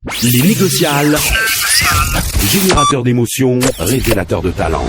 Les négociables, générateurs d'émotions, révélateurs de talent.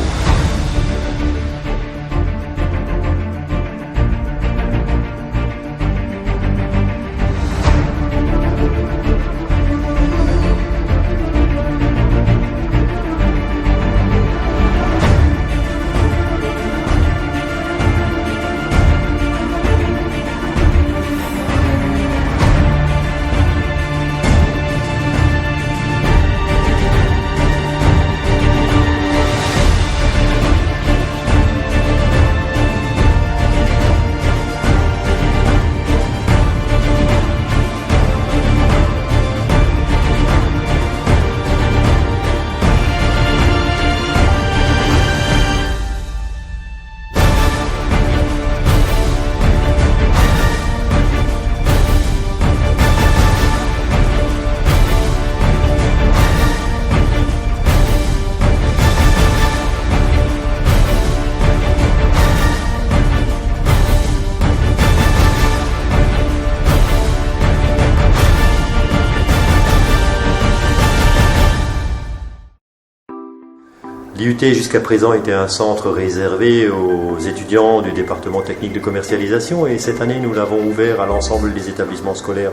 L'IUT jusqu'à présent était un centre réservé aux étudiants du département technique de commercialisation et cette année nous l'avons ouvert à l'ensemble des établissements scolaires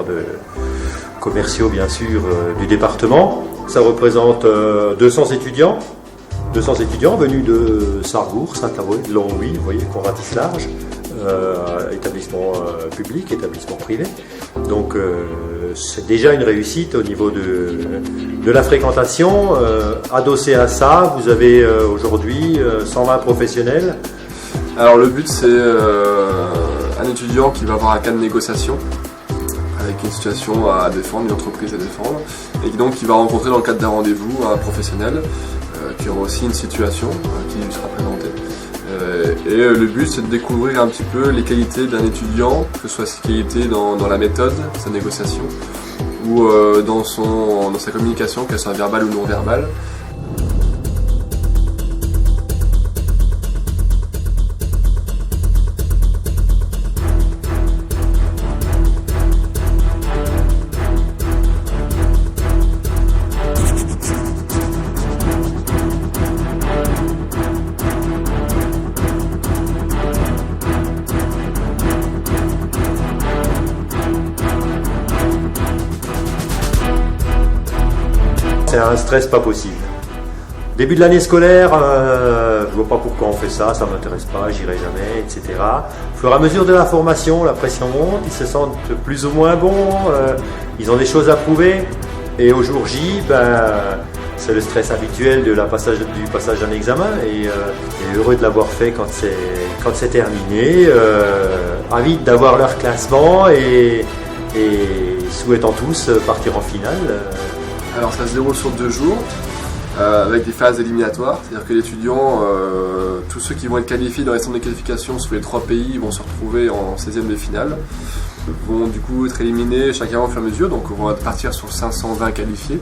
commerciaux bien sûr du département. Ça représente 200 étudiants venus de Sarrebourg, Saint-Avold, Longwy, vous voyez qu'on ratisse large, établissement public, établissement privé. Donc c'est déjà une réussite au niveau de la fréquentation. Adossé à ça, vous avez aujourd'hui 120 professionnels. Alors le but c'est un étudiant qui va avoir un cas de négociation avec une situation à défendre, une entreprise à défendre, et donc qui va rencontrer dans le cadre d'un rendez-vous un professionnel qui aura aussi une situation qui lui sera présentée. Et le but c'est de découvrir un petit peu les qualités d'un étudiant, que ce soit ses qualités dans la méthode, sa négociation, ou dans sa communication, qu'elle soit verbale ou non verbale. C'est un stress pas possible. Début de l'année scolaire, je vois pas pourquoi on fait ça, ça m'intéresse pas, j'irai jamais, etc. Au fur et à mesure de la formation, la pression monte, ils se sentent plus ou moins bons, ils ont des choses à prouver. Et au jour J, c'est le stress habituel du passage d'un examen et heureux de l'avoir fait quand c'est terminé, ravis d'avoir leur classement et souhaitant tous partir en finale. Alors ça se déroule sur 2 jours, avec des phases éliminatoires, c'est-à-dire que les étudiants, tous ceux qui vont être qualifiés dans les centres de qualification sur les 3 pays vont se retrouver en 16e de finale, vont du coup être éliminés chacun au fur et à mesure, donc on va partir sur 520 qualifiés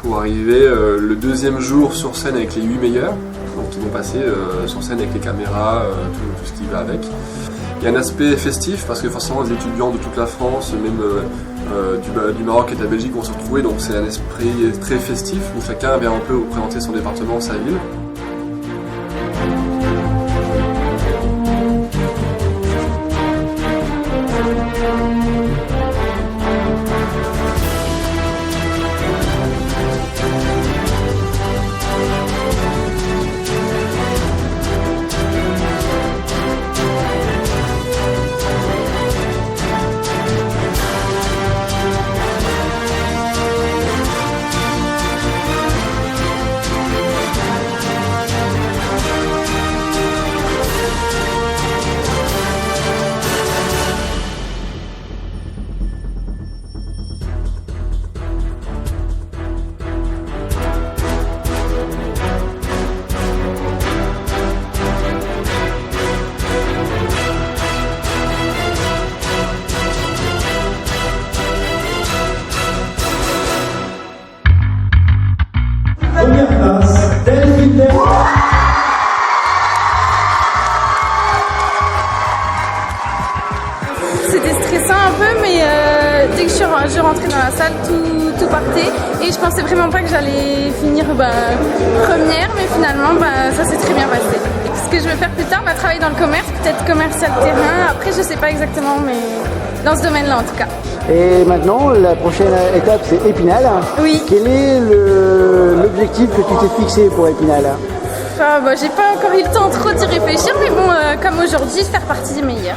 pour arriver le 2e jour sur scène avec les 8 meilleurs, donc ils vont passer sur scène avec les caméras, tout ce qui va avec. Il y a un aspect festif parce que forcément les étudiants de toute la France, même du Maroc et de la Belgique vont se retrouver, donc c'est un esprit très festif où chacun vient un peu représenter son département, sa ville. Et je pensais vraiment pas que j'allais finir première, mais finalement ça s'est très bien passé. Ce que je veux faire plus tard, travailler dans le commerce, peut-être commercial terrain. Après je sais pas exactement, mais dans ce domaine-là en tout cas. Et maintenant, la prochaine étape, c'est Épinal. Oui. Quel est l'objectif que tu t'es fixé pour Épinal? J'ai pas encore eu le temps trop d'y réfléchir, mais bon, comme aujourd'hui, faire partie des meilleurs.